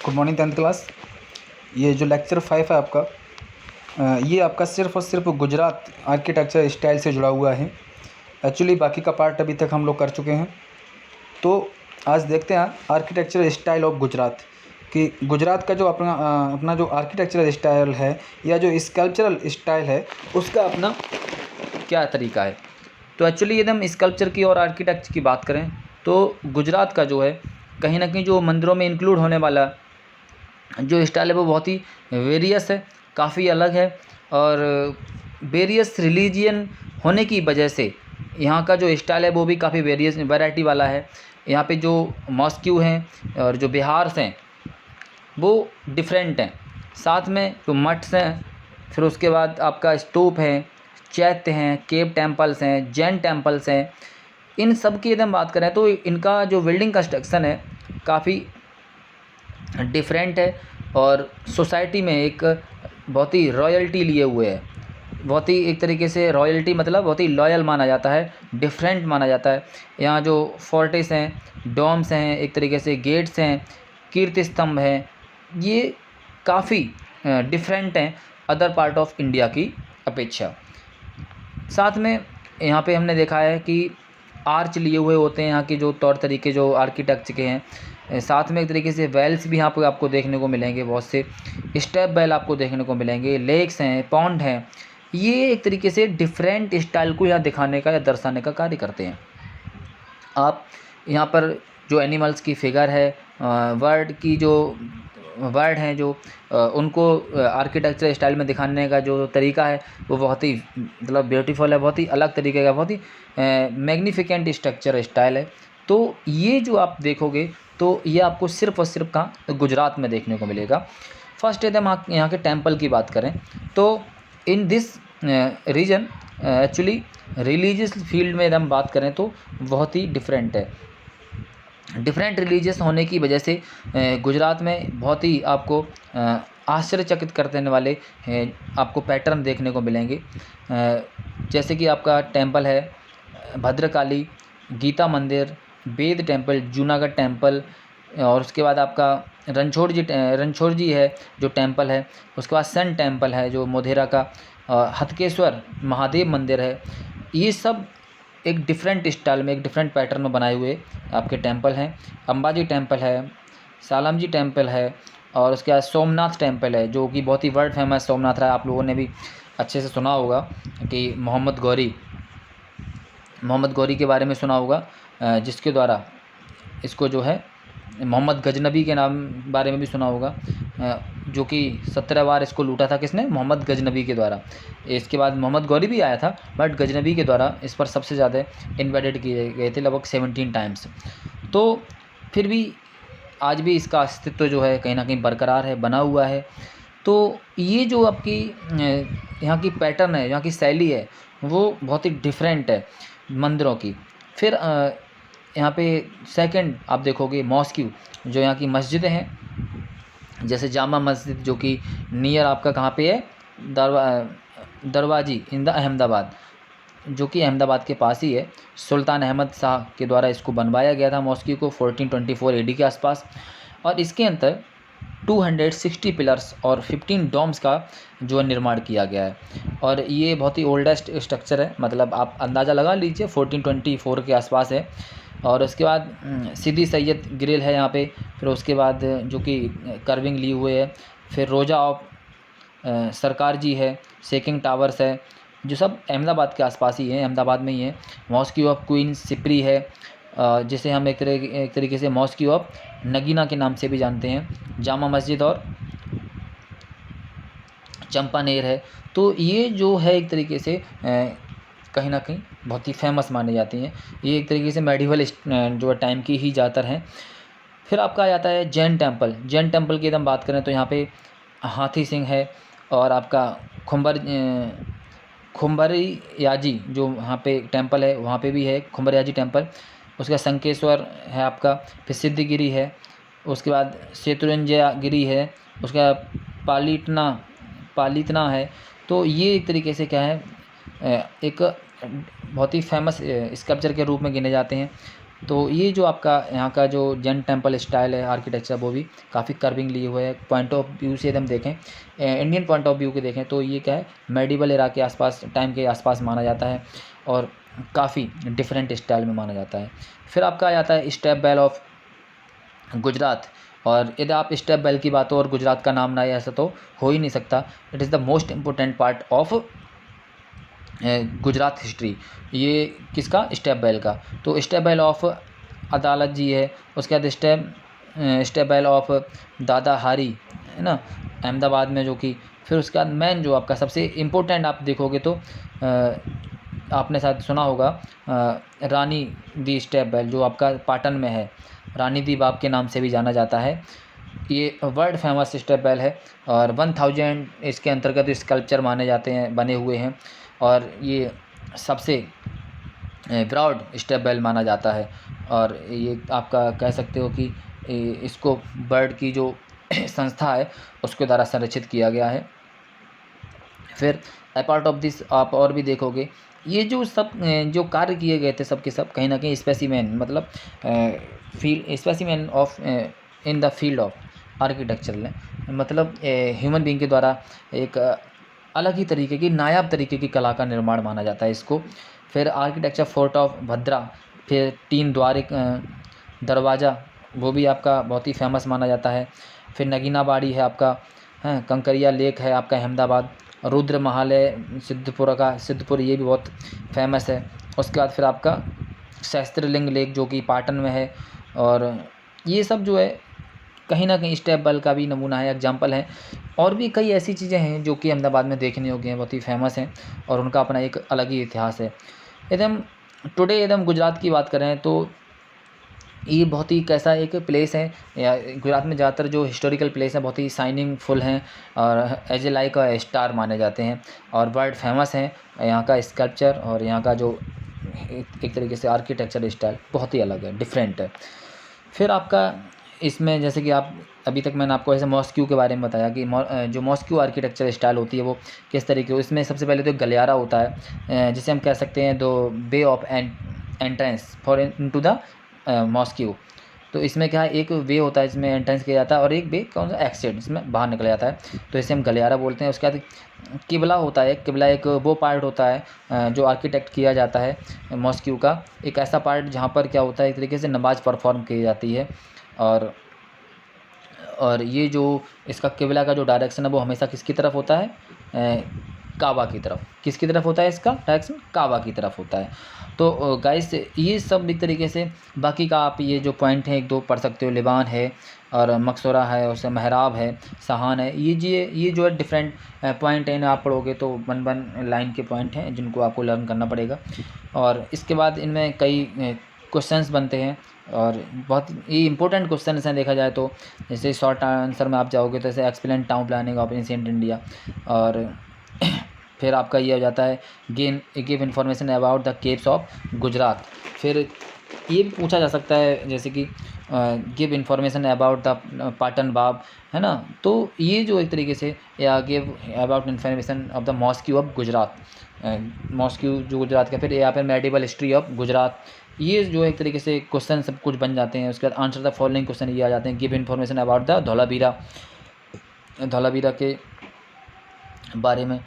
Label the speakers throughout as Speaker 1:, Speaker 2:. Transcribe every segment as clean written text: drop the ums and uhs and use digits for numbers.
Speaker 1: Good morning 10th class. ये जो lecture 5 है आपका, ये आपका सिर्फ़ और सिर्फ गुजरात आर्किटेक्चर स्टाइल से जुड़ा हुआ है। एक्चुअली बाकी का पार्ट अभी तक हम लोग कर चुके हैं। तो आज देखते हैं आर्किटेक्चर स्टाइल ऑफ गुजरात कि गुजरात का जो अपना जो आर्किटेक्चरल स्टाइल है या जो स्कल्पचरल स्टाइल है उसका अपना क्या तरीका है। तो एक्चुअली यदि हम स्कल्पचर की और आर्किटेक्चर की बात करें तो गुजरात का जो है कहीं ना कहीं जो मंदिरों में इंक्लूड होने वाला जो स्टाइल है वो बहुत ही वेरियस है, काफ़ी अलग है। और वेरियस रिलीजियन होने की वजह से यहाँ का जो स्टाइल है वो भी काफ़ी वेरियस वैरायटी वाला है। यहाँ पे जो मॉस्क्यू हैं और जो बिहार्स हैं वो डिफरेंट हैं, साथ में जो मठ्स हैं, फिर उसके बाद आपका स्तूप है, चैत्य हैं, केव टेम्पल्स हैं, जैन टेम्पल्स हैं। इन सब की यदि हम बात करें तो इनका जो बिल्डिंग कंस्ट्रक्शन है काफ़ी डिफरेंट है और सोसाइटी में एक बहुत ही रॉयल्टी लिए हुए है। बहुत ही एक तरीके से रॉयल्टी मतलब बहुत ही लॉयल माना जाता है, डिफरेंट माना जाता है। यहाँ जो फोर्टिस हैं, डोम्स हैं, एक तरीके से गेट्स हैं, कीर्ति स्तंभ हैं, ये काफ़ी डिफरेंट हैं अदर पार्ट ऑफ इंडिया की अपेक्षा। साथ में यहाँ पे हमने देखा है कि आर्च लिए हुए होते हैं यहाँ के जो तौर तरीके जो आर्किटेक्चर के हैं। साथ में एक तरीके से वेल्स भी यहाँ पे आपको देखने को मिलेंगे, बहुत से स्टेप वेल आपको देखने को मिलेंगे, लेक्स हैं, पॉन्ड हैं। ये एक तरीके से डिफरेंट स्टाइल को यहाँ दिखाने का या दर्शाने का कार्य करते हैं। आप यहाँ पर जो एनिमल्स की फिगर है, वर्ड की जो वर्ड हैं जो उनको आर्किटेक्चर स्टाइल में दिखाने का जो तरीका है वो बहुत ही मतलब ब्यूटीफुल है, बहुत ही अलग तरीके का, बहुत ही मैग्निफिकेंट स्ट्रक्चर स्टाइल है। तो ये जो आप देखोगे तो ये आपको सिर्फ़ और सिर्फ कहाँ गुजरात में देखने को मिलेगा। फर्स्ट यदि हम यहाँ के टेम्पल की बात करें तो in this region actually religious field में यदि हम बात करें तो बहुत ही डिफरेंट है। डिफरेंट रिलीजियस होने की वजह से गुजरात में बहुत ही आपको आश्चर्यचकित कर देने वाले आपको पैटर्न देखने को मिलेंगे। जैसे कि आपका टेंपल है भद्रकाली, गीता मंदिर, वेद टेंपल, जूनागढ़ टेंपल, और उसके बाद आपका रणछोड़ जी है जो टेंपल है। उसके बाद सन टेंपल है जो मोढेरा का, हतकेश्वर महादेव मंदिर है। ये सब एक डिफरेंट स्टाइल में, एक डिफरेंट पैटर्न में बनाए हुए आपके टेंपल हैं। अंबाजी टेंपल है, सालम जी टेंपल है, और उसके बाद सोमनाथ टेंपल है जो कि बहुत ही वर्ल्ड फेमस सोमनाथ है। आप लोगों ने भी अच्छे से सुना होगा कि मोहम्मद गौरी के बारे में सुना होगा, जिसके द्वारा इसको जो है मोहम्मद गजनबी के नाम बारे में भी सुना होगा, जो कि 17 बार इसको लूटा था किसने, मोहम्मद गजनबी के द्वारा। इसके बाद मोहम्मद गौरी भी आया था बट गजनबी के द्वारा इस पर सबसे ज़्यादा इन्वेडेड किए गए थे, लगभग 17 टाइम्स। तो फिर भी आज भी इसका अस्तित्व जो है कहीं ना कहीं बरकरार है, बना हुआ है। तो ये जो आपकी यहाँ की पैटर्न है, यहाँ की शैली है वो बहुत ही डिफरेंट है मंदिरों की। फिर यहाँ पे सेकंड आप देखोगे मॉस्क्यू, जो यहाँ की मस्जिदें हैं, जैसे जामा मस्जिद जो कि नियर आपका कहाँ पे है, दरवाजी इन द अहमदाबाद, जो कि अहमदाबाद के पास ही है। सुल्तान अहमद शाह के द्वारा इसको बनवाया गया था मॉस्क्यू को 1424 एडी के आसपास। और इसके अंदर 260 पिलर्स और 15 डोम्स का जो निर्माण किया गया है। और ये बहुत ही ओल्डेस्ट स्ट्रक्चर है, मतलब आप अंदाज़ा लगा लीजिए 1424 के आसपास है। और उसके बाद सीधी सैयद ग्रिल है यहाँ पे, फिर उसके बाद जो कि कर्विंग ली हुए है। फिर रोजा ऑफ सरकार जी है, शेकिंग टावर्स है, जो सब अहमदाबाद के आसपास ही है, अहमदाबाद में ही है। मॉस्क्यू ऑफ क्वीन सिप्री है, जिसे हम एक तरीके से मॉस्क्यू ऑफ नगीना के नाम से भी जानते हैं। जामा मस्जिद और चंपानेर है। तो ये जो है एक तरीके से कहीं ना कहीं बहुत ही फेमस मानी जाती हैं। ये एक तरीके से मेडिवल जो टाइम की ही ज़्यादातर हैं। फिर आपका आ जाता है जैन टेंपल। जैन टेंपल की एकदम बात करें तो यहाँ पे हाथी सिंह है, और आपका खुम्बरियाजी जो वहाँ पे टेंपल है वहाँ पे भी है खुम्बरियाजी टेंपल। उसके बाद संकेश्वर है आपका, फिर सिद्धगिरी है, उसके बाद शेतुरंजयगिरी है, उसके बाद पालितना है। तो ये एक तरीके से क्या है, एक बहुत ही फेमस स्कल्पचर के रूप में गिने जाते हैं।
Speaker 2: तो ये जो आपका यहाँ का जो जैन टेम्पल स्टाइल है आर्किटेक्चर, वो भी काफ़ी कर्विंग लिए हुए है। पॉइंट ऑफ व्यू से हम देखें, इंडियन पॉइंट ऑफ व्यू के देखें तो ये क्या है, मेडिवल एरा के आसपास, टाइम के आसपास माना जाता है और काफ़ी डिफरेंट स्टाइल में माना जाता है। फिर आपका आ जाता है स्टेप वेल ऑफ गुजरात। और यदि आप स्टेप वेल की बात हो और गुजरात का नाम ना आए, ऐसा तो हो ही नहीं सकता। It is the most important part of Gujarat history. ये किसका, स्टेप वेल का। तो स्टेप वेल ऑफ अदालत जी है, उसके बाद स्टेप वेल ऑफ दादा हारी है ना, अहमदाबाद में, जो कि फिर उसके बाद मेन जो आपका सबसे इम्पोर्टेंट आप देखोगे तो आपने शायद सुना होगा रानी दी स्टेप वेल, जो आपका पाटन में है, रानी दी बाग के नाम से भी जाना जाता है। ये वर्ल्ड फेमस स्टेप वेल है और 1000 इसके अंतर्गत स्कल्पचर माने जाते हैं, बने हुए हैं। और ये सबसे ब्रॉड स्टेप वेल माना जाता है। और ये आपका कह सकते हो कि इसको बर्ड की जो संस्था है उसके द्वारा संरक्षित किया गया है। फिर अपार्ट ऑफ दिस आप और भी देखोगे, ये जो सब जो कार्य किए गए थे सब के सब कहीं ना कहीं स्पेसिमेन, मतलब field specimen of in the field of architecture, मतलब ह्यूमन बीइंग के द्वारा एक अलग ही तरीके की, नायाब तरीके की कला का निर्माण माना जाता है इसको। फिर आर्किटेक्चर फोर्ट ऑफ भद्रा, फिर 3 द्वारिक दरवाज़ा, वो भी आपका बहुत ही फेमस माना जाता है। फिर नगीना बाड़ी है आपका, हैं कंकरिया लेक है आपका अहमदाबाद, रुद्र महल है सिद्धपुर का, सिद्धपुर ये भी बहुत फेमस है। उसके बाद फिर आपका सहस्त्रलिंग लेक जो कि पाटन में है। और ये सब जो है कहीं ना कहीं स्टेप वेल का भी नमूना है, एग्जाम्पल है। और भी कई ऐसी चीज़ें हैं जो कि अहमदाबाद में देखने योग्य हैं, बहुत ही फेमस हैं और उनका अपना एक अलग ही इतिहास है। यदि हम टुडे यदि हम गुजरात की बात करें तो ये बहुत ही कैसा एक प्लेस है, या गुजरात में ज़्यादातर जो हिस्टोरिकल प्लेस हैं बहुत ही शाइनिंग फुल हैं और as a like a star माने जाते हैं और वर्ल्ड फेमस हैं। यहाँ का स्कल्पचर और यहाँ का जो एक तरीके से आर्किटेक्चर स्टाइल बहुत ही अलग है, डिफरेंट है। फिर आपका इसमें जैसे कि आप अभी तक मैंने आपको ऐसे मॉस्क्यू के बारे में बताया कि जो मॉस्क्यू आर्किटेक्चर स्टाइल होती है वो किस तरीके हो। इसमें सबसे पहले तो गलियारा होता है, जिसे हम कह सकते हैं दो way of entrance for into the mosque. तो इसमें क्या है, एक वे होता है इसमें एंट्रेंस किया जाता है और एक वे कौन सा एक्सिट, इसमें बाहर निकला जाता है, तो इसे हम गलियारा बोलते हैं। उसके बाद किबला होता है, किबला एक वो पार्ट होता है जो आर्किटेक्ट किया जाता है मॉस्क्यू का, एक ऐसा पार्ट जहाँ पर क्या होता है एक तरीके से नमाज परफॉर्म की जाती है। और ये जो इसका किबला का जो डायरेक्शन है वो हमेशा किसकी तरफ होता है, काबा की तरफ। किसकी तरफ होता है इसका डायरेक्शन, काबा की तरफ होता है। तो गाइस ये सब एक तरीके से, बाकी का आप ये जो पॉइंट हैं 1-2 पढ़ सकते हो। लिबान है और मकसूरा है, उससे महराब है, सहान है। ये जो है डिफरेंट पॉइंट हैं, आप पढ़ोगे तो 1 लाइन के पॉइंट हैं जिनको आपको लर्न करना पड़ेगा। और इसके बाद इनमें कई क्वेश्चंस बनते हैं और बहुत ये इंपॉर्टेंट क्वेश्चंस हैं देखा जाए तो। जैसे शॉर्ट आंसर में आप जाओगे तो जैसे explain town planning of ancient India. और फिर आपका ये हो जाता है give information about the caves of Gujarat. फिर ये भी पूछा जा सकता है जैसे कि give information about the Patan बाब, है ना। तो ये जो एक तरीके से, या give about information of the mosque of Gujarat, mosque जो गुजरात का। फिर यहाँ पर मेडिवल हिस्ट्री ऑफ गुजरात। ये जो एक तरीके से क्वेश्चन सब कुछ बन जाते हैं। उसके बाद आंसर द फॉलोइंग क्वेश्चन ये आ जाते हैं। Give information about the Dholavira, Dholavira के बारे में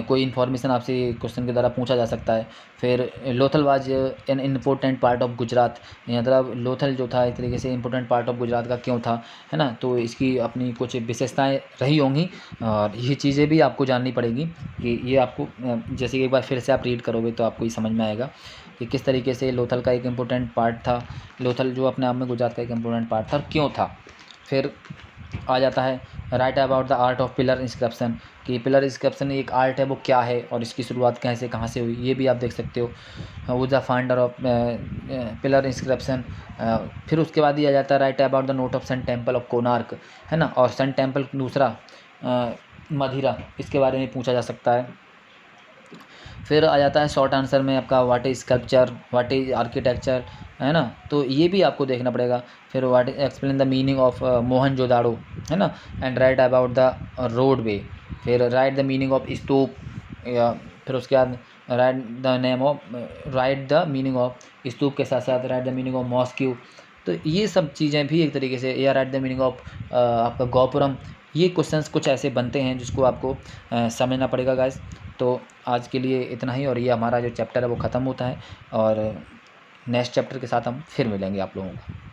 Speaker 2: कोई इन्फॉर्मेशन आपसे क्वेश्चन के द्वारा पूछा जा सकता है। फिर Lothal was an important part of Gujarat, मतलब लोथल जो था एक तरीके से इम्पोर्टेंट पार्ट ऑफ गुजरात का क्यों था, है ना। तो इसकी अपनी कुछ विशेषताएं रही होंगी और ये चीज़ें भी आपको जाननी पड़ेगी कि ये आपको जैसे कि एक बार फिर से आप रीड करोगे तो आपको ये समझ में आएगा कि किस तरीके से लोथल का एक इम्पोर्टेंट पार्ट था। लोथल जो अपने आप में गुजरात का एक इम्पोर्टेंट पार्ट था और क्यों था। फिर आ जाता है right about the art of pillar inscription, कि पिलर इंस्क्रिप्शन एक आर्ट है वो क्या है और इसकी शुरुआत कैसे कहाँ से हुई, ये भी आप देख सकते हो। वो the founder of pillar inscription. फिर उसके बाद ही आ जाता है right about the note of sun temple of Konark, है ना। और सन टेम्पल दूसरा मदिरा, इसके बारे में पूछा जा सकता है। फिर आ जाता है शॉर्ट आंसर में आपका what is sculpture, what is architecture, है ना। तो ये भी आपको देखना पड़ेगा। फिर what explain the meaning of Mohenjodaro, है ना, and right about the road वे। फिर राइट द मीनिंग ऑफ स्तूप, या फिर उसके बाद राइट द मीनिंग ऑफ स्तूप के साथ साथ right the meaning of mosque. तो ये सब चीज़ें भी एक तरीके से, या राइट द मीनिंग ऑफ आपका गोपुरम, ये क्वेश्चंस कुछ ऐसे बनते हैं जिसको आपको समझना पड़ेगा गाइस। तो आज के लिए इतना ही, और ये हमारा जो चैप्टर है वो ख़त्म होता है, और नेक्स्ट चैप्टर के साथ हम फिर मिलेंगे आप लोगों को।